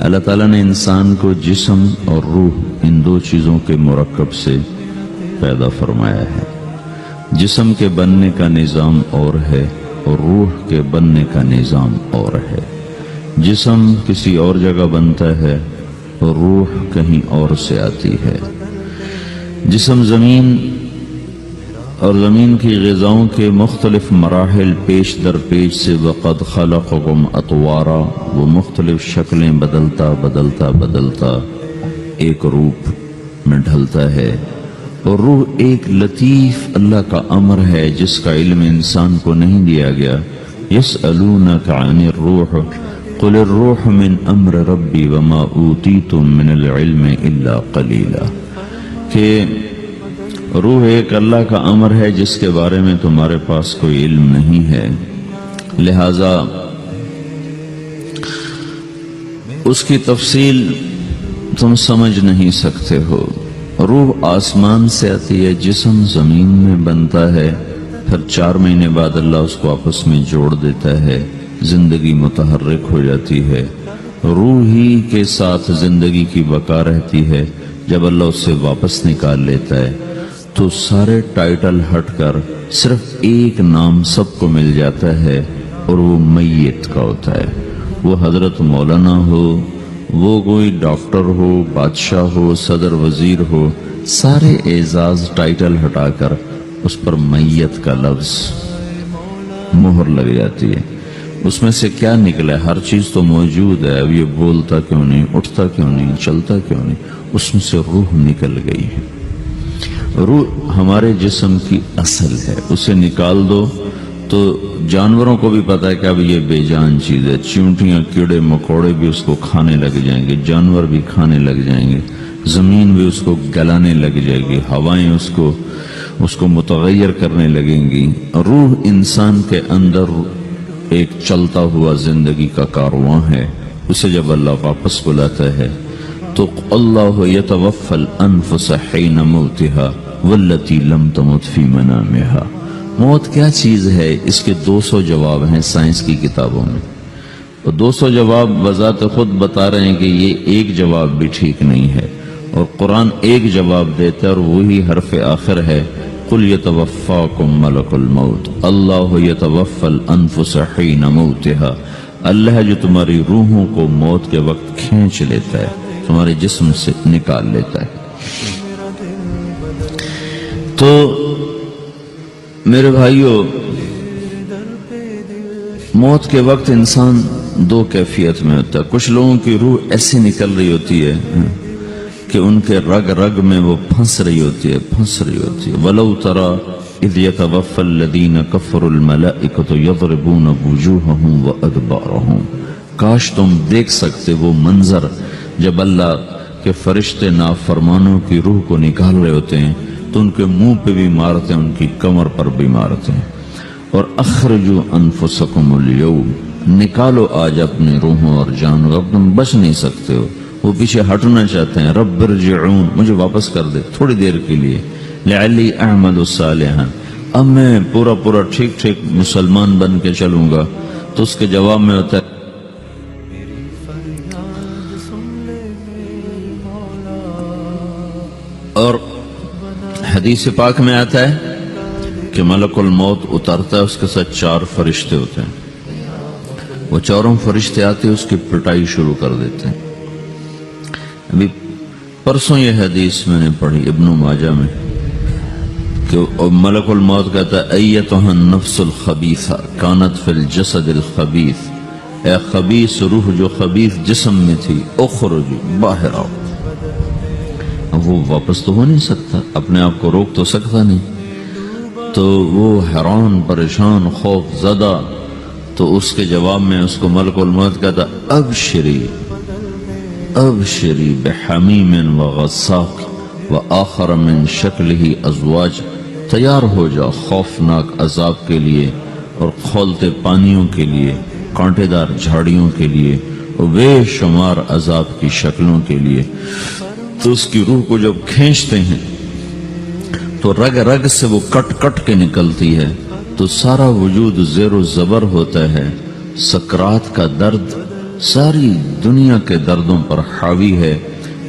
اللہ تعالیٰ نے انسان کو جسم اور روح ان دو چیزوں کے مرکب سے پیدا فرمایا ہے۔ جسم کے بننے کا نظام اور ہے اور روح کے بننے کا نظام اور ہے۔ جسم کسی اور جگہ بنتا ہے اور روح کہیں اور سے آتی ہے۔ جسم زمین اور زمین کی غذاؤں کے مختلف مراحل پیش در پیش سے وقد خلقکم اطوارا، وہ مختلف شکلیں بدلتا بدلتا بدلتا ایک روپ میں ڈھلتا ہے، اور روح ایک لطیف اللہ کا امر ہے جس کا علم انسان کو نہیں دیا گیا۔ یسألونک عن الروح قل الروح من امر ربی وما اوتیتم من العلم الا قلیلا، کہ روح ایک اللہ کا امر ہے جس کے بارے میں تمہارے پاس کوئی علم نہیں ہے، لہذا اس کی تفصیل تم سمجھ نہیں سکتے ہو۔ روح آسمان سے آتی ہے، جسم زمین میں بنتا ہے، پھر 4 مہینے بعد اللہ اس کو آپس میں جوڑ دیتا ہے، زندگی متحرک ہو جاتی ہے، روح ہی کے ساتھ زندگی کی بقا رہتی ہے۔ جب اللہ اس سے واپس نکال لیتا ہے تو سارے ٹائٹل ہٹ کر صرف ایک نام سب کو مل جاتا ہے، اور وہ میت کا ہوتا ہے۔ وہ حضرت مولانا ہو، وہ کوئی ڈاکٹر ہو، بادشاہ ہو، صدر وزیر ہو، سارے اعزاز ٹائٹل ہٹا کر اس پر میت کا لفظ مہر لگ جاتی ہے۔ اس میں سے کیا نکلا ہے؟ ہر چیز تو موجود ہے، اب یہ بولتا کیوں نہیں، اٹھتا کیوں نہیں، چلتا کیوں نہیں؟ اس میں سے روح نکل گئی ہے۔ روح ہمارے جسم کی اصل ہے، اسے نکال دو تو جانوروں کو بھی پتا ہے کہ اب یہ بے جان چیز ہے، چیونٹیاں کیڑے مکوڑے بھی اس کو کھانے لگ جائیں گے، جانور بھی کھانے لگ جائیں گے، زمین بھی اس کو گلانے لگ جائے گی، ہوائیں اس کو متغیر کرنے لگیں گی۔ روح انسان کے اندر ایک چلتا ہوا زندگی کا کارواں ہے، اسے جب اللہ واپس بلاتا ہے تو اللہ یتوفی الانفس حین موتها والتی لم تمت فی منامها۔ موت کیا چیز ہے؟ اس کے 200 جواب ہیں سائنس کی کتابوں میں، اور 200 جواب بذات خود بتا رہے ہیں کہ یہ ایک جواب بھی ٹھیک نہیں ہے، اور قرآن ایک جواب دیتا ہے اور وہی حرف آخر ہے، قل یتوفاکم ملک الموت اللہ یتوفی الانفس حین موتها۔ اللہ جو تمہاری روحوں کو موت کے وقت کھینچ لیتا ہے، تمہارے جسم سے نکال لیتا ہے۔ تو میرے بھائیو، موت کے وقت انسان 2 کیفیت میں ہوتا ہے۔ کچھ لوگوں کی روح ایسی نکل رہی ہوتی ہے کہ ان کے رگ رگ میں وہ پھنس رہی ہوتی ہے۔ وَلَوْ تَرَى اِذْ يَتَوَفَّى الَّذِينَ كَفَرُوا الْمَلَائِكَةُ يَضْرِبُونَ وُجُوهَهُمْ وَأَدْبَارَهُمْ، کاش تم دیکھ سکتے وہ منظر جب اللہ کے فرشتے نافرمانوں کی روح کو نکال رہے ہوتے ہیں تو ان کے منہ پہ بھی مارتے ہیں، ان کی کمر پر بھی مارتے ہیں۔ اور اخرجوا انفسکم اليوم، نکالو آج اپنے روحوں اور جانوں، اب تم بچ نہیں سکتے ہو۔ وہ پیچھے ہٹنا چاہتے ہیں، رب ارجعون، مجھے واپس کر دے تھوڑی دیر کے لیے، لعلی اعمل صالحا، اب میں پورا ٹھیک مسلمان بن کے چلوں گا۔ تو اس کے جواب میں ہوتا ہے اور حدیث پاک میں آتا ہے کہ ملک الموت اترتا ہے، اس کے ساتھ 4 فرشتے ہوتے ہیں، وہ 4 فرشتے آتے ہیں، اس کی پٹائی شروع کر دیتے ہیں۔ ابھی پرسوں یہ حدیث میں نے پڑھی ابن ماجہ میں کہ ملک الموت کہتا ہے ایتھا النفس الخبیثہ کانت فی الجسد الخبیث، اے خبیث روح جو خبیث جسم میں تھی، اخرج باہر آؤ۔ اب وہ واپس تو ہو نہیں سکتا، اپنے آپ کو روک تو سکتا نہیں، تو وہ حیران پریشان خوف زدہ، تو اس کے جواب میں اس کو ملک الموت کہتا ابشری بحمیم وغساق وآخر من شکلہ ازواج، تیار ہو جا خوفناک عذاب کے لیے اور کھولتے پانیوں کے لیے، کانٹے دار جھاڑیوں کے لیے اور بے شمار عذاب کی شکلوں کے لیے۔ تو اس کی روح کو جب کھینچتے ہیں تو رگ رگ سے وہ کٹ کے نکلتی ہے، تو سارا وجود زیر و زبر ہوتا ہے، سکرات کا درد ساری دنیا کے دردوں پر حاوی ہے۔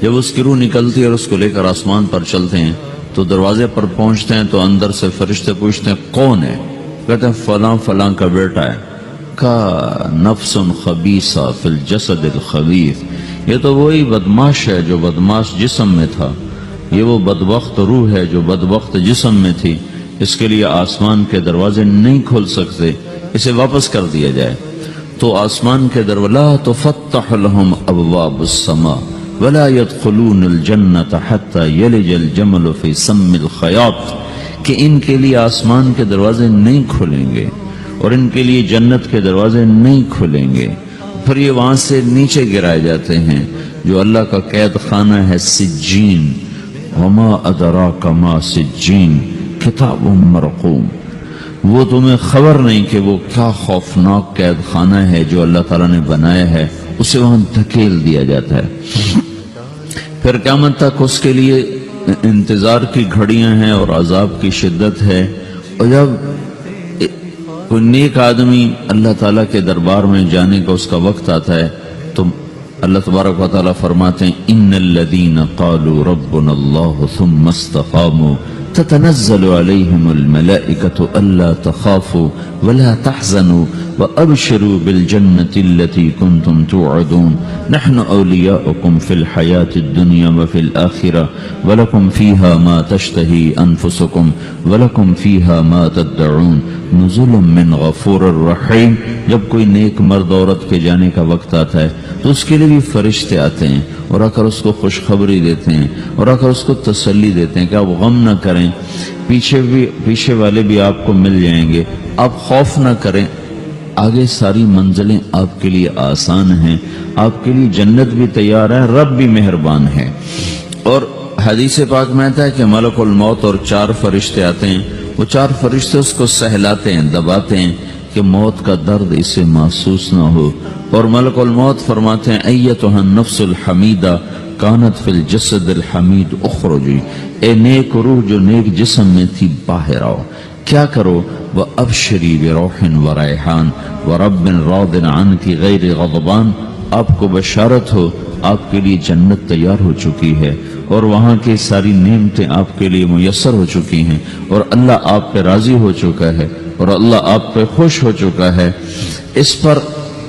جب اس کی روح نکلتی ہے اور اس کو لے کر آسمان پر چلتے ہیں تو دروازے پر پہنچتے ہیں تو اندر سے فرشتے پوچھتے ہیں کون ہے؟ کہتے ہیں فلاں فلاں کا بیٹا ہے۔ کا نفس خبیثہ فی الجسد الخبیث، یہ تو وہی بدماش ہے جو بدماش جسم میں تھا، یہ وہ بدبخت روح ہے جو بدبخت جسم میں تھی، اس کے لیے آسمان کے دروازے نہیں کھل سکتے، اسے واپس کر دیا جائے۔ تو آسمان کے دروازے لا تفتح لهم ابواب السماء ولا يدخلون الجنة حتى يلج الجمل في سم الخياط، کہ ان کے لیے آسمان کے دروازے نہیں کھلیں گے اور ان کے لیے جنت کے دروازے نہیں کھلیں گے، پھر یہ وہاں سے نیچے گرائے جاتے ہیں جو اللہ کا قید خانہ ہے سجین۔ وما ادراک ما سجین کتاب مرقوم، وہ تمہیں خبر نہیں کہ وہ کیا خوفناک قید خانہ ہے جو اللہ تعالیٰ نے بنایا ہے، اسے وہاں دھکیل دیا جاتا ہے۔ پھر قیامت تک اس کے لیے انتظار کی گھڑیاں ہیں اور عذاب کی شدت ہے۔ اور جب کوئی نیک آدمی اللہ تعالیٰ کے دربار میں جانے کا اس کا وقت آتا ہے تو اللہ تبارک و تعالیٰ فرماتے ہیں ان الذین قالوا ربنا اللہ ثم استقاموا تتنزل علیہم الملائکة الا تخافوا ولا تحزنوا وابشروا بالجنة التي كنتم توعدون نحن اولیاؤکم فی الحیاة الدنیا وفی الآخرة ولکم فیہا ما تشتہی انفسکم ولکم فیہا ما تدعون نزل من غفور الرحیم۔ جب کوئی نیک مرد عورت کے جانے کا وقت آتا ہے تو اس کے لیے بھی فرشتے آتے ہیں اور آ کر اس کو خوشخبری دیتے ہیں اور آ کر اس کو تسلی دیتے ہیں کہ آپ غم نہ کریں، پیچھے والے بھی آپ کو مل جائیں گے، آپ خوف نہ کریں، آگے ساری منزلیں آپ کے لیے آسان ہیں، آپ کے لیے جنت بھی تیار ہے، رب بھی مہربان ہے۔ اور حدیث پاک میں آتا ہے کہ ملک الموت اور 4 فرشتے آتے ہیں، وہ 4 فرشتے اس کو سہلاتے ہیں، دباتے ہیں کہ موت کا درد اسے محسوس نہ ہو، اور ملک الموت فرماتے ہیں ایتھا النفس الحمیدہ کانت فی الجسد الحمید اخرجی، اے نیک روح جو نیک جسم میں تھی باہر آؤ، کیا کرو؟ وَأَبْشِرِي بِرَوْحٍ وَرَيْحَانٍ وَرَبٍّ رَاضٍ عَنْكِ غَيْرِ غَضْبَانٍ، آپ کو بشارت ہو آپ کے لیے جنت تیار ہو چکی ہے اور وہاں کی ساری نعمتیں آپ کے لیے میسر ہو چکی ہیں اور اللہ آپ پہ راضی ہو چکا ہے اور اللہ آپ پہ خوش ہو چکا ہے۔ اس پر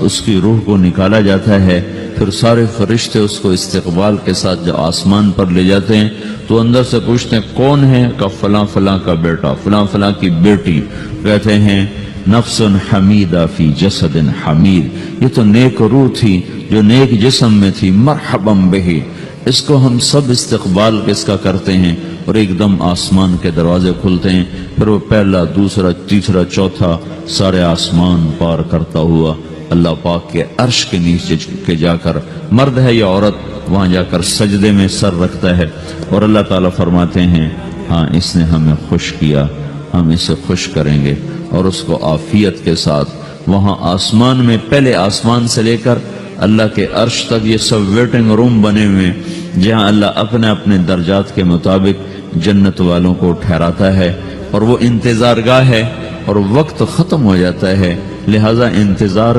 اس کی روح کو نکالا جاتا ہے، پھر سارے فرشتے اس کو استقبال کے ساتھ جب آسمان پر لے جاتے ہیں تو اندر سے پوچھتے ہیں کون ہے؟ کہ فلاں فلاں کا بیٹا، فلاں فلاں کی بیٹی۔ کہتے ہیں نفس حمیدہ فی جسد حمید، یہ تو نیک روح تھی جو نیک جسم میں تھی، مرحبا بہی، اس کو ہم سب استقبال کس کا کرتے ہیں اور ایک دم آسمان کے دروازے کھلتے ہیں، پھر وہ پہلا دوسرا تیسرا چوتھا سارے آسمان پار کرتا ہوا اللہ پاک کے عرش کے نیچے کے جا کر، مرد ہے یا عورت، وہاں جا کر سجدے میں سر رکھتا ہے اور اللہ تعالیٰ فرماتے ہیں ہاں اس نے ہمیں خوش کیا، ہم اسے خوش کریں گے، اور اس کو عافیت کے ساتھ وہاں آسمان میں، پہلے آسمان سے لے کر اللہ کے عرش تک یہ سب ویٹنگ روم بنے ہوئے جہاں اللہ اپنے اپنے درجات کے مطابق جنت والوں کو ٹھہراتا ہے، اور وہ انتظار گاہ ہے اور وقت ختم ہو جاتا ہے، لہذا انتظار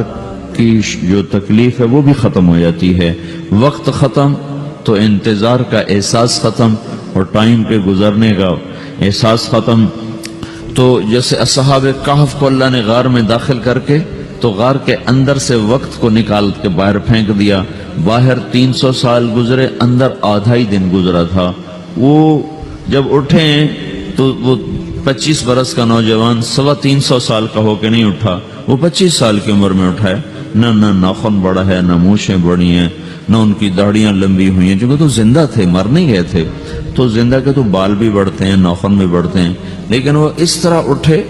کی جو تکلیف ہے وہ بھی ختم ہو جاتی ہے۔ وقت ختم تو انتظار کا احساس ختم اور ٹائم کے گزرنے کا احساس ختم۔ تو جیسے اصحاب کہف کو اللہ نے غار میں داخل کر کے تو غار کے اندر سے وقت کو نکال کے باہر پھینک دیا، باہر 300 سال گزرے، اندر آدھا ہی دن گزرا تھا۔ وہ جب اٹھے تو وہ 25 برس کا نوجوان 325 سال کا ہو کے نہیں اٹھا، وہ 25 سال کی عمر میں اٹھا ہے، نہ ناخن بڑا ہے، نہ مونچھیں بڑی ہیں، نہ ان کی داڑیاں لمبی ہوئی ہیں، چونکہ تو زندہ تھے، مر نہیں گئے تھے، تو زندہ کے تو بال بھی بڑھتے ہیں، ناخن بھی بڑھتے ہیں، لیکن وہ اس طرح اٹھے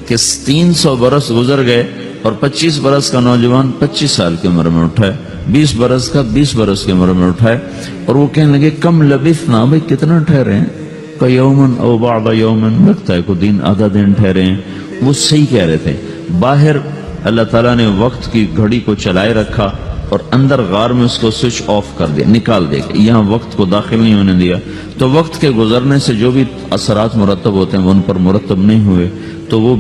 کہ 300 برس گزر گئے اور 25 برس کا نوجوان 25 سال کی عمر میں اٹھا ہے، 20 برس کا 20 برس کی عمر میں اٹھا ہے، اور وہ کہنے لگے کم لبثنا، بھائی کتنا ٹھہرے ہیں؟ کہ یومن او بعد یومن، لگتا ہے کوئی دن آدھا دن ٹھہرے ہیں۔ وہ صحیح کہہ رہے تھے، باہر اللہ تعالیٰ نے وقت کی گھڑی کو چلائے رکھا اور اندر غار میں اس کو سوئچ آف کر دیا، نکال دیا، یہاں وقت کو داخل نہیں ہونے دیا، تو وقت کے گزرنے سے جو بھی اثرات مرتب ہوتے ہیں وہ ان پر مرتب نہیں ہوئے، تو وہ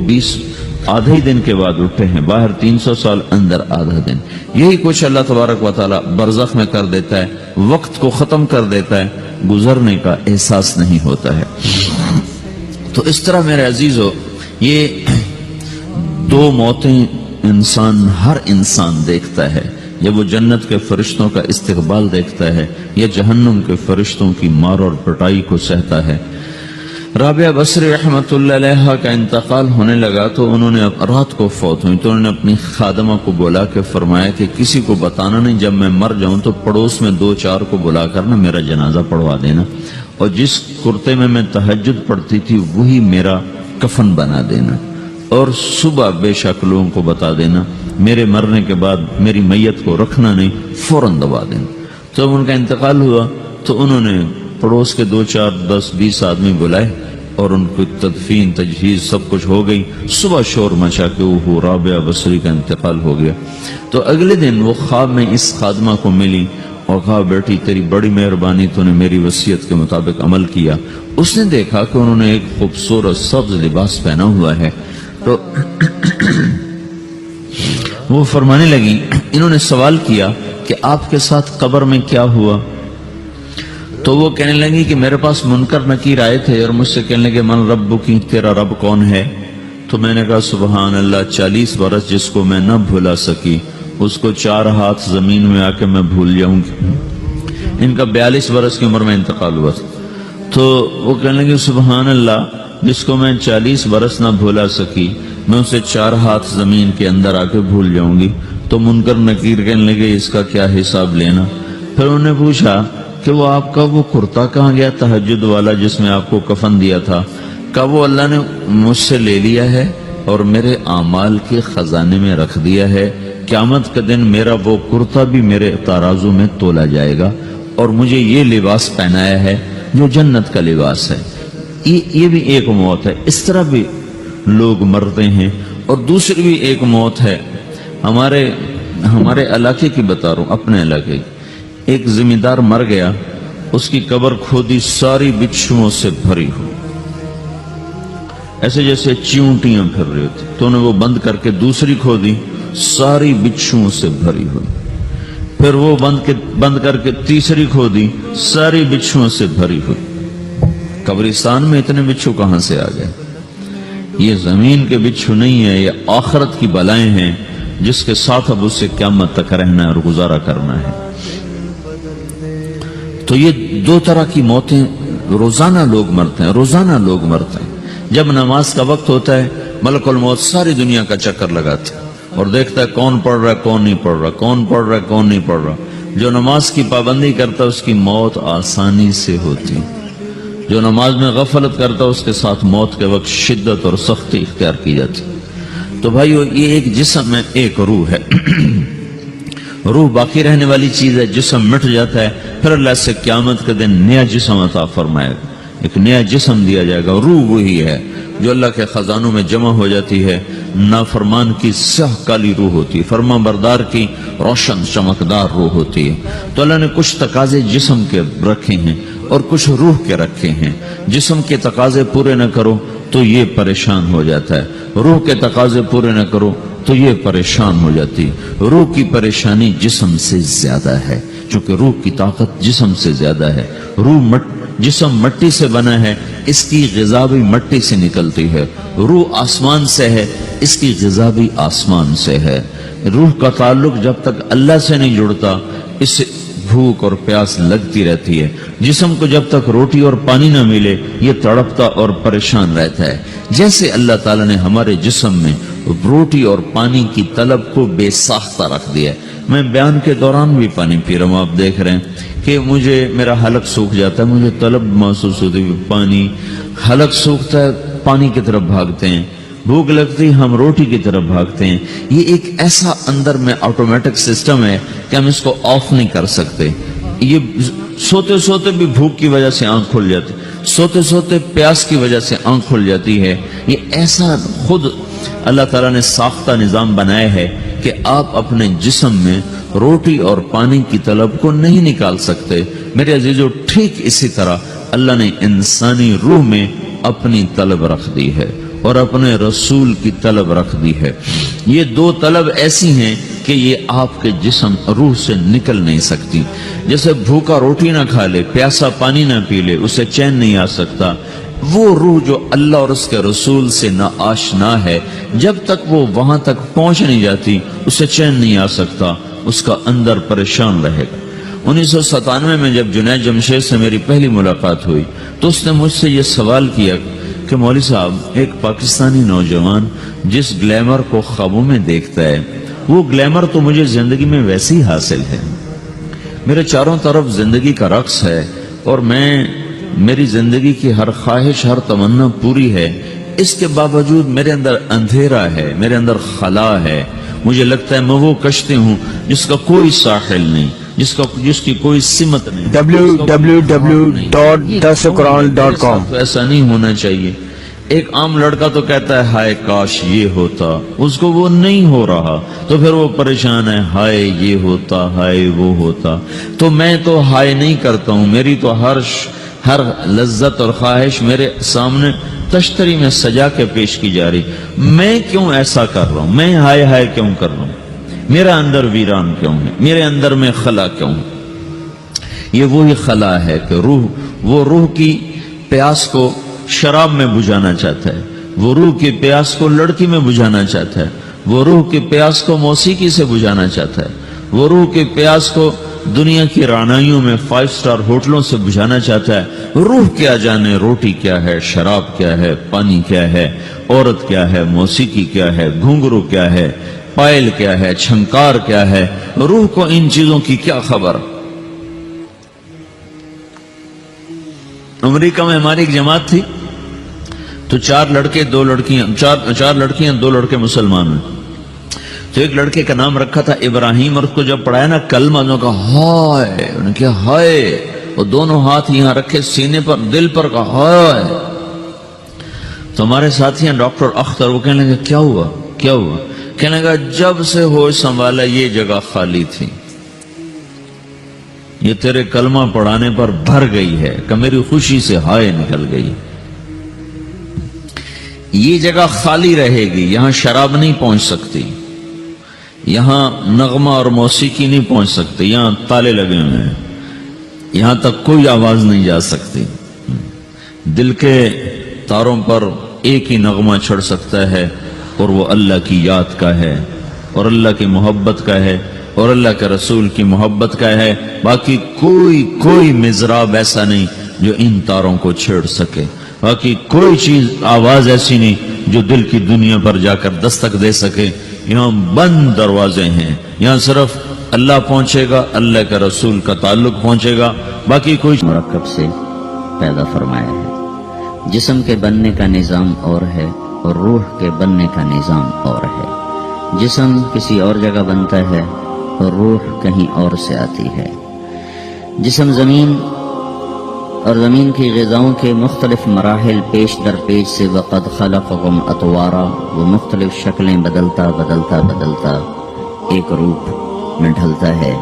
آدھے دن کے بعد اٹھتے ہیں، باہر 300 سال، اندر آدھا دن. یہی کچھ اللہ تبارک و تعالی برزخ میں کر دیتا ہے، وقت کو ختم کر دیتا ہے، گزرنے کا احساس نہیں ہوتا ہے. تو اس طرح میرے عزیزو، یہ دو موتیں ہر انسان دیکھتا ہے. جب وہ جنت کے فرشتوں کا استقبال دیکھتا ہے یا جہنم کے فرشتوں کی مار اور پٹائی کو سہتا ہے. رابعہ بصری رحمت اللہ علیہ کا انتقال ہونے لگا تو انہوں نے رات کو فوت ہوئی تو انہوں نے اپنی خادمہ کو بلا کے فرمایا کہ کسی کو بتانا نہیں، جب میں مر جاؤں تو پڑوس میں 2-4 کو بلا کر نا میرا جنازہ پڑھوا دینا، اور جس کرتے میں تہجد پڑھتی تھی وہی میرا کفن بنا دینا، اور صبح بے شک لوگوں کو بتا دینا، میرے مرنے کے بعد میری میت کو رکھنا نہیں، فوراً دبا دینا. تو جب ان کا انتقال ہوا تو انہوں نے پڑوس کے 2-4-10-20 آدمی بلائے اور ان کو تدفین تجہیز سب کچھ ہو گئی. صبح شور مچا کہ وہ رابعہ بصری کا انتقال ہو گیا. تو اگلے دن وہ خواب میں اس خادمہ کو ملی اور کہا بیٹی تیری بڑی مہربانی، تو نے میری وصیت کے مطابق عمل کیا. اس نے دیکھا کہ انہوں نے ایک خوبصورت سبز لباس پہنا ہوا ہے. تو وہ فرمانے لگی، انہوں نے سوال کیا کہ آپ کے ساتھ قبر میں کیا ہوا؟ تو وہ کہنے لگی کہ میرے پاس منکر نکیر آئے تھے اور مجھ سے کہنے لگے من رب کی، تیرا رب کون ہے؟ تو میں نے کہا سبحان اللہ، 40 برس جس کو میں نہ بھولا سکی اس کو 4 ہاتھ زمین میں آ کے میں بھول جاؤں گی. ان کا 42 برس کی عمر میں انتقال ہوا تھا. تو وہ کہنے لگے سبحان اللہ، جس کو میں 40 برس نہ بھولا سکی میں اسے 4 ہاتھ زمین کے اندر آ کے بھول جاؤں گی. تو منکر نکیر کہنے لگے اس کا کیا حساب لینا؟ پھر انہوں نے پوچھا کہ وہ آپ کا وہ کرتا کہاں گیا تہجد والا جس میں آپ کو کفن دیا تھا؟ کہا وہ اللہ نے مجھ سے لے لیا ہے اور میرے اعمال کے خزانے میں رکھ دیا ہے. قیامت کے دن میرا وہ کرتا بھی میرے ترازو میں تولا جائے گا اور مجھے یہ لباس پہنایا ہے جو جنت کا لباس ہے. یہ بھی ایک موت ہے. اس طرح بھی لوگ مرتے ہیں. اور دوسری بھی ایک موت ہے، ہمارے علاقے کی بتا رہا ہوں، اپنے علاقے کی. ایک زمیندار مر گیا، اس کی قبر کھودی، ساری بچھوؤں سے بھری ہوئی، ایسے جیسے چیونٹیاں پھر رہی ہوتی. تو انہیں وہ بند کر کے دوسری کھودی، ساری بچھوؤں سے بھری ہوئی. پھر وہ بند کر کے تیسری کھودی، ساری بچھوؤں سے بھری ہوئی. قبرستان میں اتنے بچھو کہاں سے آ گئے؟ یہ زمین کے بچھو نہیں ہے، یہ آخرت کی بلائیں ہیں جس کے ساتھ اب اس سے قیامت تک رہنا ہے اور گزارا کرنا ہے. تو یہ 2 طرح کی موتیں روزانہ لوگ مرتے ہیں، روزانہ لوگ مرتے ہیں. جب نماز کا وقت ہوتا ہے ملک الموت ساری دنیا کا چکر لگاتا ہے اور دیکھتا ہے کون پڑھ رہا ہے کون نہیں پڑھ رہا، کون پڑھ رہا ہے کون نہیں پڑھ رہا. جو نماز کی پابندی کرتا ہے اس کی موت آسانی سے ہوتی، جو نماز میں غفلت کرتا ہے اس کے ساتھ موت کے وقت شدت اور سختی اختیار کی جاتی. تو بھائیو، یہ ایک جسم ہے، ایک روح ہے. روح باقی رہنے والی چیز ہے، جسم مٹ جاتا ہے، پھر اللہ سے قیامت کے دن نیا جسم عطا فرمائے گا، ایک نیا جسم دیا جائے گا. روح وہی ہے جو اللہ کے خزانوں میں جمع ہو جاتی ہے. نافرمان کی سیاہ کالی روح ہوتی ہے، فرما بردار کی روشن چمکدار روح ہوتی ہے. تو اللہ نے کچھ تقاضے جسم کے رکھے ہیں اور کچھ روح کے رکھے ہیں. جسم کے تقاضے پورے نہ کرو تو یہ پریشان ہو جاتا ہے، روح کے تقاضے پورے نہ کرو تو یہ پریشان ہو جاتی. روح کی پریشانی جسم سے زیادہ ہے، چونکہ روح کی طاقت جسم سے زیادہ ہے. جسم مٹی سے بنا ہے، اس کی غذا بھی مٹی سے نکلتی ہے. روح آسمان سے ہے، اس کی غذا بھی آسمان سے ہے. روح کا تعلق جب تک اللہ سے نہیں جڑتا اس سے بھوک اور پیاس لگتی رہتی ہے. جسم کو جب تک روٹی اور پانی نہ ملے یہ تڑپتا اور پریشان رہتا ہے. جیسے اللہ تعالیٰ نے ہمارے جسم میں روٹی اور پانی کی طلب کو بے ساختہ رکھ دیا ہے. میں بیان کے دوران بھی پانی پی رہا ہوں، آپ دیکھ رہے ہیں کہ میرا حلق سوکھ جاتا ہے، مجھے طلب محسوس ہوتی ہے پانی. حلق سوکھتا ہے پانی کی طرف بھاگتے ہیں، بھوک لگتی ہم روٹی کی طرف بھاگتے ہیں. یہ ایک ایسا اندر میں آٹومیٹک سسٹم ہے کہ ہم اس کو آف نہیں کر سکتے. یہ سوتے سوتے بھی بھوک کی وجہ سے آنکھ کھل جاتی، سوتے سوتے پیاس کی وجہ سے آنکھ کھل جاتی ہے. یہ ایسا خود اللہ تعالیٰ نے ساختہ نظام بنایا ہے کہ آپ اپنے جسم میں روٹی اور پانی کی طلب کو نہیں نکال سکتے. میرے عزیزو، ٹھیک اسی طرح اللہ نے انسانی روح میں اپنی طلب رکھ دی ہے. اور اپنے رسول کی طلب رکھ دی ہے۔ یہ دو طلب ایسی ہیں کہ یہ آپ کے جسم روح سے نکل نہیں سکتی۔ جیسے بھوکا روٹی نہ کھا لے، پیاسا پانی نہ پی لے، اسے چین نہیں آ سکتا، وہ روح جو اللہ اور اس کے رسول سے نہ آشنا ہے، جب تک وہ وہاں تک پہنچ نہیں جاتی اسے چین نہیں آ سکتا، اس کا اندر پریشان رہے گا۔ 1997 میں جب جنید جمشید سے میری پہلی ملاقات ہوئی تو اس نے مجھ سے یہ سوال کیا کہ مولوی صاحب، ایک پاکستانی نوجوان جس گلیمر کو خوابوں میں دیکھتا ہے، وہ گلیمر تو مجھے زندگی میں ویسے ہی حاصل ہے، میرے چاروں طرف زندگی کا رقص ہے اور میری زندگی کی ہر خواہش، ہر تمنا پوری ہے، اس کے باوجود میرے اندر اندھیرا ہے، میرے اندر خلا ہے، مجھے لگتا ہے میں وہ کشتی ہوں جس کا کوئی ساحل نہیں، جس کی کوئی سمت نہیں۔ www.dasquran.com تو ایسا نہیں ہونا چاہیے۔ ایک عام لڑکا تو کہتا ہے ہائے کاش یہ ہوتا، اس کو وہ نہیں ہو رہا تو پھر وہ پریشان ہے، ہائے یہ ہوتا، ہائے وہ ہوتا۔ تو میں تو ہائے نہیں کرتا ہوں، میری تو ہر لذت اور خواہش میرے سامنے تشتری میں سجا کے پیش کی جا رہی، میں کیوں ایسا کر رہا ہوں، میں ہائے ہائے کیوں کر رہا ہوں، میرا اندر ویران کیوں ہے، میرے اندر میں خلا کیوں ہے؟ یہ وہی خلا ہے کہ وہ روح کی پیاس کو شراب میں بجھانا چاہتا ہے، وہ روح کی پیاس کو لڑکی میں بجھانا چاہتا ہے، وہ روح کی پیاس کو موسیقی سے بجھانا چاہتا ہے، وہ روح کی پیاس کو دنیا کی رعنائیوں میں 5 سٹار ہوٹلوں سے بجھانا چاہتا ہے۔ روح کیا جانے روٹی کیا ہے، شراب کیا ہے، پانی کیا ہے، عورت کیا ہے، موسیقی کیا ہے، گھنگرو کیا ہے، پائل کیا ہے، چھنکار کیا ہے، روح کو ان چیزوں کی کیا خبر؟ امریکہ میں ہماری ایک جماعت تھی تو 4 لڑکے 2 لڑکیاں، 4 لڑکیاں 2 لڑکے مسلمان ہیں۔ تو ایک لڑکے کا نام رکھا تھا ابراہیم، اور اس کو جب پڑھایا نا کلمہ، انہوں نے کہا ہائے، انہوں نے کہا ہائے، وہ دونوں ہاتھ یہاں رکھے سینے پر، دل پر، کہا ہائے۔ تو ہمارے ساتھی ہیں ڈاکٹر اختر، وہ کہنے لگے کیا ہوا کیا ہوا؟ کہنے لگا جب سے ہوش سنبھالا یہ جگہ خالی تھی، یہ تیرے کلمہ پڑھانے پر بھر گئی ہے کہ میری خوشی سے ہائے نکل گئی۔ یہ جگہ خالی رہے گی، یہاں شراب نہیں پہنچ سکتی، یہاں نغمہ اور موسیقی نہیں پہنچ سکتی، یہاں تالے لگے ہوئے ہیں، یہاں تک کوئی آواز نہیں جا سکتی۔ دل کے تاروں پر ایک ہی نغمہ چڑھ سکتا ہے اور وہ اللہ کی یاد کا ہے اور اللہ کی محبت کا ہے اور اللہ کے رسول کی محبت کا ہے، باقی کوئی مضراب ایسا نہیں جو ان تاروں کو چھیڑ سکے، باقی کوئی چیز آواز ایسی نہیں جو دل کی دنیا پر جا کر دستک دے سکے۔ یہاں بند دروازے ہیں، یہاں صرف اللہ پہنچے گا، اللہ کے رسول کا تعلق پہنچے گا، باقی کوئی مرکب سے پیدا فرمایا ہے۔ جسم کے بننے کا نظام اور ہے اور روح کے بننے کا نظام اور ہے۔ جسم کسی اور جگہ بنتا ہے اور روح کہیں اور سے آتی ہے۔ جسم زمین اور زمین کی غذاؤں کے مختلف مراحل پیش در پیش سے وقد خلقکم اطوارا، وہ مختلف شکلیں بدلتا ایک روپ میں ڈھلتا ہے،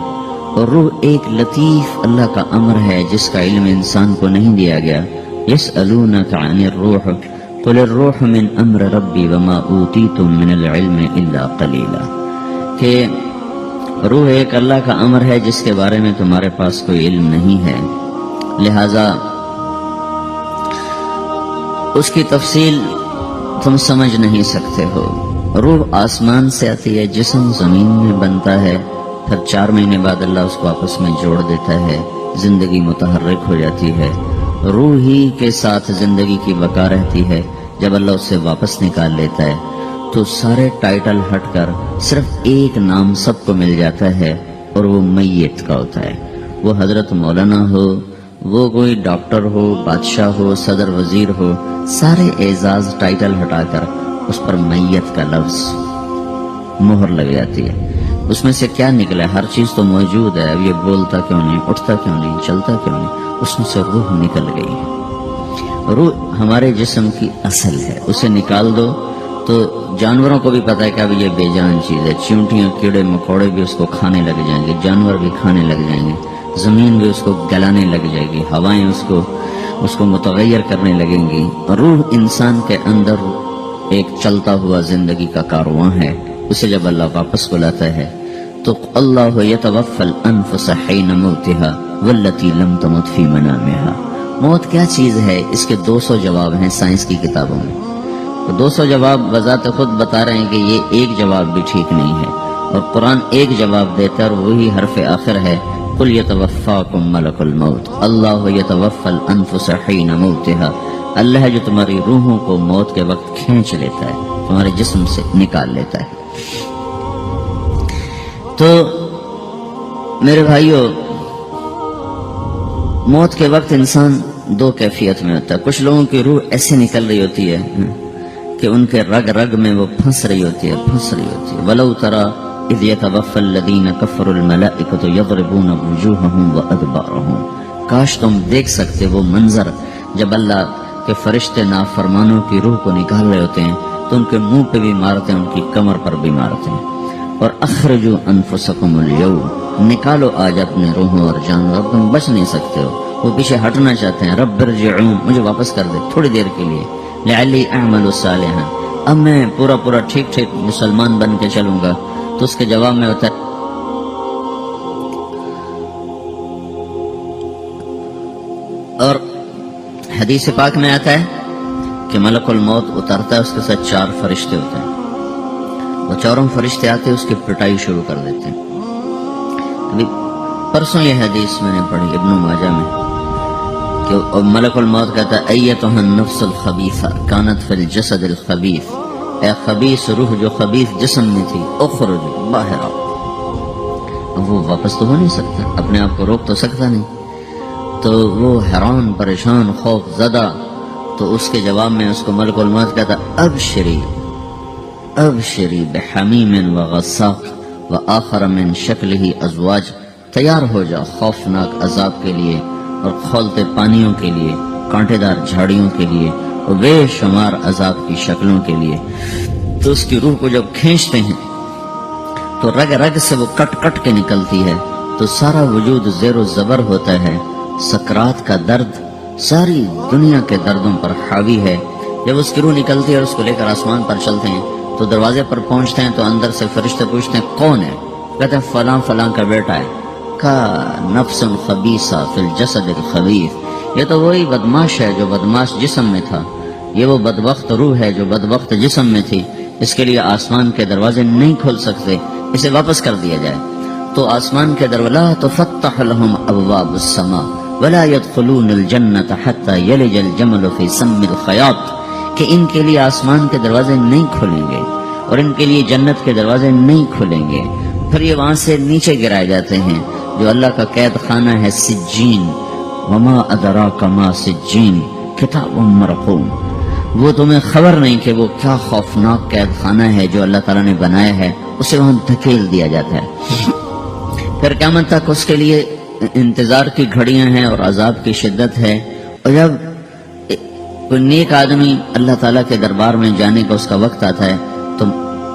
اور روح ایک لطیف اللہ کا امر ہے جس کا علم انسان کو نہیں دیا گیا۔ یسألونک عن الروح قل الروح من امر ربی وما اوتیتم من العلم الا قلیلا، کہ روح ایک اللہ کا امر ہے جس کے بارے میں تمہارے پاس کوئی علم نہیں ہے، لہذا اس کی تفصیل تم سمجھ نہیں سکتے ہو۔ روح آسمان سے آتی ہے، جسم زمین میں بنتا ہے، پھر 4 مہینے بعد اللہ اس کو آپس میں جوڑ دیتا ہے، زندگی متحرک ہو جاتی ہے، روح ہی کے ساتھ زندگی کی بقا رہتی ہے۔ جب اللہ اسے واپس نکال لیتا ہے تو سارے ٹائٹل ہٹ کر صرف ایک نام سب کو مل جاتا ہے اور وہ میت کا ہوتا ہے۔ وہ حضرت مولانا ہو، وہ کوئی ڈاکٹر ہو، بادشاہ ہو، صدر وزیر ہو، سارے اعزاز ٹائٹل ہٹا کر اس پر میت کا لفظ مہر لگ جاتی ہے۔ اس میں سے کیا نکلا؟ ہر چیز تو موجود ہے، اب یہ بولتا کیوں نہیں، اٹھتا کیوں نہیں، چلتا کیوں نہیں؟ اس میں سے روح نکل گئی ہے۔ روح ہمارے جسم کی اصل ہے، اسے نکال دو تو جانوروں کو بھی پتا ہے کہ اب یہ بے جان چیز ہے، چیونٹیاں کیڑے مکوڑے بھی اس کو کھانے لگ جائیں گے، جانور بھی کھانے لگ جائیں گے، زمین بھی اس کو گلانے لگ جائے گی، ہوائیں اس کو متغیر کرنے لگیں گی۔ روح انسان کے اندر ایک چلتا ہوا زندگی کا کارواں ہے، اسے جب اللہ واپس بلاتا ہے تو اللہ یتوفی الانفس حین موتها والتی لم تمت فی منامها۔ موت کیا چیز ہے، اس کے 200 جواب ہیں سائنس کی کتابوں میں، تو 200 جواب بذات خود بتا رہے ہیں کہ یہ ایک جواب بھی ٹھیک نہیں ہے، اور قرآن ایک جواب دیتا ہے اور وہی حرف آخر ہے، قل یتوفاکم ملک الموت اللہ یتوفی الانفس حین موتها۔ اللہ ہے جو تمہاری روحوں کو موت کے وقت کھینچ لیتا ہے، تمہارے جسم سے نکال لیتا ہے۔ تو میرے بھائیو، موت کے وقت انسان 2 کیفیت میں ہوتا ہے۔ کچھ لوگوں کی روح ایسے نکل رہی ہوتی ہے کہ ان کے رگ رگ میں وہ پھنس رہی ہوتی ہے۔ وَلَوْ تَرَى إِذْ يَتَوَفَّى الَّذِينَ كَفَرُوا الْمَلَائِكَةُ يَضْرِبُونَ وُجُوهَهُمْ وَأَدْبَارَهُمْ۔ کاش تم دیکھ سکتے وہ منظر جب اللہ کے فرشتے نافرمانوں کی روح کو نکال رہے ہوتے ہیں تو ان کے منہ پہ بھی مارتے ہیں، ان کی کمر پر بھی مارتے ہیں۔ اور اخرجوا انفسکم اليوم، نکالو آج اپنے روحوں اور جانوں، اب تم بچ نہیں سکتے ہو۔ وہ پیچھے ہٹنا چاہتے ہیں، رب ارجعون، مجھے واپس کر دے تھوڑی دیر کے لیے، لعلی اعمل صالحا، اب میں پورا ٹھیک مسلمان بن کے چلوں گا۔ تو اس کے جواب میں ہوتا ہے اور حدیث پاک میں آتا ہے کہ ملک الموت اترتا ہے، اس کے ساتھ 4 فرشتے ہوتے ہیں، وہ 4 فرشتے آتے ہیں، اس کی پٹائی شروع کر دیتے ہیں۔ ابھی پرسوں یہ حدیث میں نے پڑھی ابن ماجہ میں کہ ملک الموت کہتا ہے ایتھا النفس الخبیثہ کانت فی الجسد الخبیث، اے خبیث روح جو خبیث جسم میں تھی، اخرج باہر آؤ۔ اب وہ واپس تو ہو نہیں سکتا، اپنے آپ کو روک تو سکتا نہیں، تو وہ حیران پریشان خوف زدہ، تو اس کے جواب میں اس کو ملک الموت کہتا ابشری بحمیم وغساق وآخر من شکلہ ازواج، تیار ہو جا خوفناک عذاب کے لیے اور کھولتے پانیوں کے لیے، کانٹے دار جھاڑیوں کے لیے اور بے شمار عذاب کی شکلوں کے لیے۔ تو اس کی روح کو جب کھینچتے ہیں تو رگ رگ سے وہ کٹ کٹ کے نکلتی ہے، تو سارا وجود زیر و زبر ہوتا ہے، سکرات کا درد ساری دنیا کے دردوں پر حاوی ہے۔ جب اس کی روح نکلتی ہے اور اس کو لے کر آسمان پر چلتے ہیں تو دروازے پر پہنچتے ہیں تو اندر سے فرشتے پوچھتے ہیں کون ہے؟ کہتے ہیں فلاں فلاں کا بیٹا ہے۔ کا نفس خبیثہ فی الجسد الخبیث، یہ تو وہی بدماش ہے جو بدماش جسم میں تھا، یہ وہ بدبخت روح ہے جو بدبخت جسم میں تھی، اس کے لیے آسمان کے دروازے نہیں کھل سکتے، اسے واپس کر دیا جائے۔ تو آسمان کے دروازے لا تفتح لهم ابواب السماء ولا يدخلون الجنة حتى يلج الجمل في سم الخياط، کہ ان کے لیے آسمان کے دروازے نہیں کھلیں گے اور ان کے لیے جنت کے دروازے نہیں کھلیں گے، پھر یہ وہاں سے نیچے گرائے جاتے ہیں جو اللہ کا قید خانہ ہے سجین، وما ادراک ما سجین کتاب مرقوم، وہ تمہیں خبر نہیں کہ وہ کیا خوفناک قید خانہ ہے جو اللہ تعالیٰ نے بنایا ہے، اسے وہاں دھکیل دیا جاتا ہے۔ پھر قیامت تک اس کے لیے انتظار کی گھڑیاں ہیں اور عذاب کی شدت ہے، اور جب کوئی نیک آدمی اللہ تعالیٰ کے دربار میں جانے کا اس کا وقت آتا ہے تو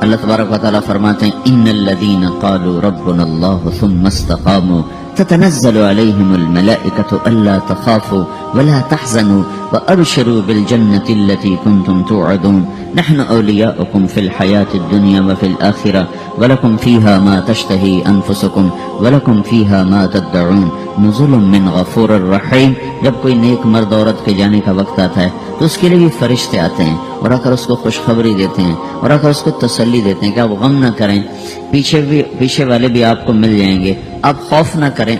اللہ تبارک و تعالیٰ فرماتے ہیں ان الذین قالوا ربنا اللہ ثم استقاموا تتنزل علیہم الملائکۃ الا تخافوا ولا تحزنوا وابشروا بالجنة التي كنتم توعدون نحن اولیاؤکم فی الحیاة الدنیا وفی الآخرہ ولکم فیہا ما تشتہی انفسکم ولکم فیہا ما تدعون نزل من غفور الرحیم۔ جب کوئی نیک مرد عورت کے جانے کا وقت آتا ہے تو اس کے لیے بھی فرشتے آتے ہیں اور آ کر اس کو خوشخبری دیتے ہیں اور آ کر اس کو تسلی دیتے ہیں کہ آپ غم نہ کریں، پیچھے والے بھی آپ کو مل جائیں گے، آپ خوف نہ کریں،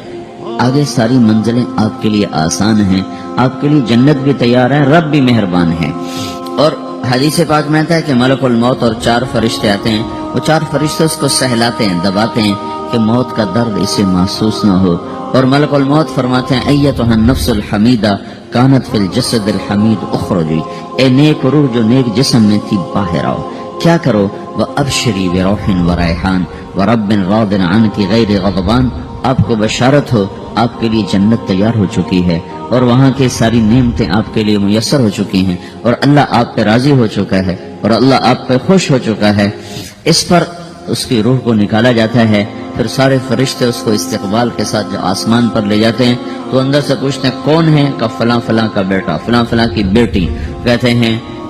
آگے ساری منزلیں آپ کے لیے آسان ہیں، آپ کے لیے جنت بھی تیار ہے، رب بھی مہربان ہے۔ اور حدیث پاک میں آتا ہے کہ ملک الموت اور 4 فرشتے آتے ہیں، وہ 4 فرشتے اس کو سہلاتے ہیں، دباتے ہیں کہ موت کا درد اسے محسوس نہ ہو، اور ملک الموت فرماتے ہیں ایتھا النفس الحمیدہ کانت فی الجسد الحمید اخرجی، اے نیک روح جو نیک جسم میں تھی باہر آؤ۔ کیا کرو؟ وابشری بروح وریحان ورب راض عنک غیر غضبان، آپ کو بشارت ہو آپ کے لیے جنت تیار ہو چکی ہے اور وہاں کی ساری نعمتیں آپ کے لیے میسر ہو چکی ہیں اور اللہ آپ پہ راضی ہو چکا ہے اور اللہ آپ پہ خوش ہو چکا ہے۔ اس پر اس کی روح کو نکالا جاتا ہے، پھر سارے فرشتے اس کو استقبال کے ساتھ جو آسمان پر لے جاتے ہیں تو اندر سے پوچھتے ہیں کون ہے؟ کہ فلاں فلاں کا بیٹا، فلاں فلاں کی بیٹی، کہتے ہیں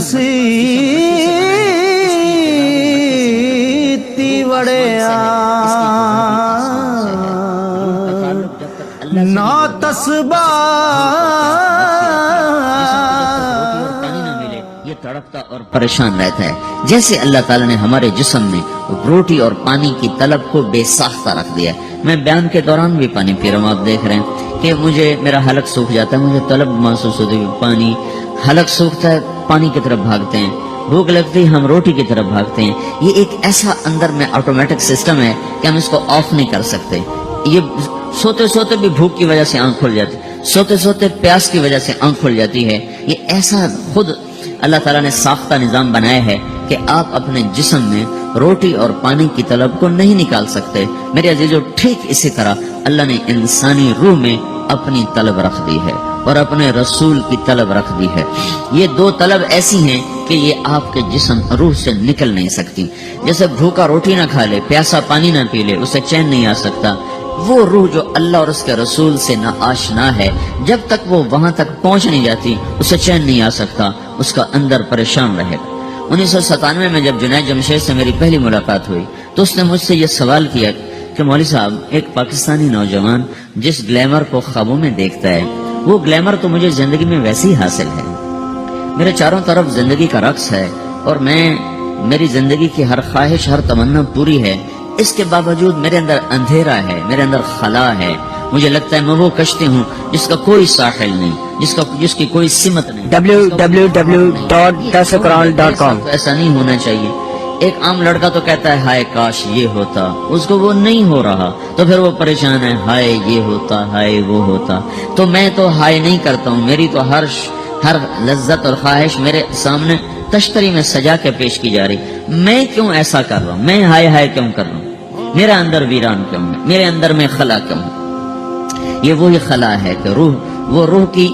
مسیتی وڑیا نا تسبا یہ تڑپتا اور پریشان رہتا ہے. جیسے اللہ تعالیٰ نے ہمارے جسم میں روٹی اور پانی کی طلب کو بے ساختہ رکھ دیا ہے. میں بیان کے دوران بھی پانی پی رہا ہوں, آپ دیکھ رہے ہیں کہ مجھے میرا حلق سوکھ جاتا ہے, مجھے طلب محسوس ہوتی ہے پانی, حلق سوکھتا ہے پانی کی طرف بھاگتے ہیں, بھوک لگتی ہے ہم روٹی کی طرف بھاگتے ہیں. یہ ایک ایسا اندر میں آٹومیٹک سسٹم ہے کہ ہم اس کو آف نہیں کر سکتے. یہ سوتے سوتے بھی بھوک کی وجہ سے آنکھ کھل جاتی ہے, سوتے سوتے پیاس کی وجہ سے آنکھ کھل جاتی ہے. یہ ایسا خود اللہ تعالیٰ نے ساختہ نظام بنایا ہے کہ آپ اپنے جسم میں روٹی اور پانی کی طلب کو نہیں نکال سکتے. میرے عزیزو, ٹھیک اسی طرح اللہ نے انسانی روح میں اپنی طلب رکھ دی ہے اور اپنے رسول کی طلب رکھ دی ہے. یہ دو طلب ایسی ہیں کہ یہ آپ کے جسم روح سے نکل نہیں سکتی. جیسے بھوکا روٹی نہ کھا لے, پیاسا پانی نہ پی لے, اسے چین نہیں آ سکتا. وہ روح جو اللہ اور اس کے رسول سے نہ آشنا ہے, جب تک وہ وہاں تک پہنچ نہیں جاتی اسے چین نہیں آ سکتا, اس کا اندر پریشان رہے گا. 1997 میں جب جنید جمشید سے میری پہلی ملاقات ہوئی تو اس نے مجھ سے یہ سوال کیا کہ مولوی صاحب, ایک پاکستانی نوجوان جس گلیمر کو خوابوں میں دیکھتا ہے, وہ گلیمر تو مجھے زندگی میں ویسے ہی حاصل ہے. میرے چاروں طرف زندگی کا رقص ہے اور میری زندگی کی ہر خواہش, ہر تمنا پوری ہے. اس کے باوجود میرے اندر اندھیرا ہے, میرے اندر خلا ہے. مجھے لگتا ہے میں وہ کشتی ہوں جس کا کوئی ساحل نہیں, جس کی کوئی سمت نہیں. www.dasquran.com ایسا نہیں ہونا چاہیے. ایک عام لڑکا تو کہتا ہے ہائے کاش یہ ہوتا, اس کو وہ نہیں ہو رہا تو پھر وہ پریشان ہے, ہائے یہ ہوتا, ہائے وہ ہوتا. تو میں تو ہائے نہیں کرتا ہوں, میری تو ہر لذت اور خواہش میرے سامنے تشتری میں سجا کے پیش کی جا رہی. میں کیوں ایسا کر رہا ہوں, میں ہائے ہائے کیوں کر رہا ہوں, میرا اندر ویران کیوں ہے, میرے اندر میں خلا کیوں ہے. یہ وہی خلا ہے کہ وہ روح کی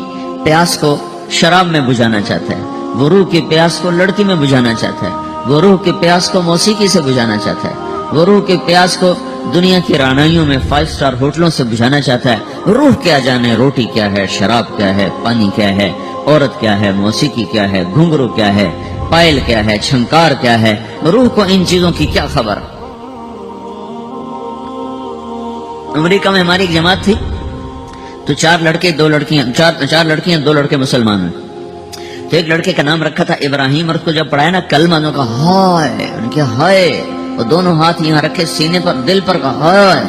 پیاس کو شراب میں بجھانا چاہتا ہے, وہ روح کی پیاس کو لڑکی میں بجھانا چاہتا ہے, وہ روح کی پیاس کو موسیقی سے بجھانا چاہتا ہے, وہ روح کی پیاس کو دنیا کی رانائیوں میں 5 سٹار ہوٹلوں سے بجھانا چاہتا ہے. روح کیا جانے روٹی کیا ہے, شراب کیا ہے, پانی کیا ہے, عورت کیا ہے, موسیقی کیا ہے, گھنگرو کیا ہے, پائل کیا ہے, چھنکار کیا ہے. روح کو ان چیزوں کی کیا خبر. امریکہ میں ہماری ایک جماعت تھی تو 4 لڑکے 2 لڑکیاں, 4 لڑکیاں 2 لڑکے مسلمان ہیں. تو ایک لڑکے کا نام رکھا تھا ابراہیم, اور اس کو جب پڑھایا نا کلمہ, کا ہائے, ان کے ہائے, وہ دونوں ہاتھ یہاں رکھے سینے پر, دل پر, کا ہائے.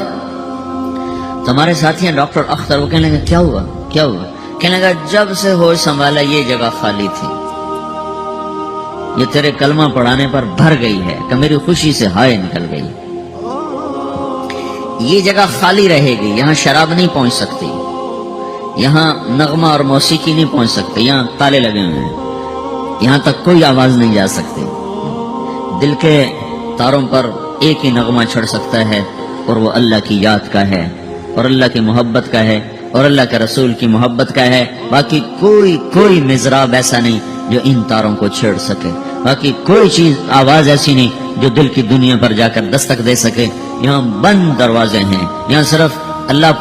تو ہمارے ساتھی ہیں ڈاکٹر اختر, وہ کہنے لگا کیا ہوا, کیا ہوا. کہنے لگا جب سے ہوش سنبھالا یہ جگہ خالی تھی, یہ تیرے کلمہ پڑھانے پر بھر گئی ہے کہ میری خوشی سے ہائے نکل گئی. یہ جگہ خالی رہے گی, یہاں شراب نہیں پہنچ سکتی, یہاں نغمہ اور موسیقی نہیں پہنچ سکتے, یہاں تالے لگے ہوئے ہیں, یہاں تک کوئی آواز نہیں جا سکتی. دل کے تاروں پر ایک ہی نغمہ چھڑ سکتا ہے اور وہ اللہ کی یاد کا ہے, اور اللہ کی محبت کا ہے, اور اللہ کے رسول کی محبت کا ہے. باقی کوئی مزراب ایسا نہیں جو ان تاروں کو چھیڑ سکے, باقی کوئی چیز آواز ایسی نہیں جو دل کی دنیا پر جا کر دستک دے سکے. یہاں بند دروازے ہیں, یہاں صرف اللہ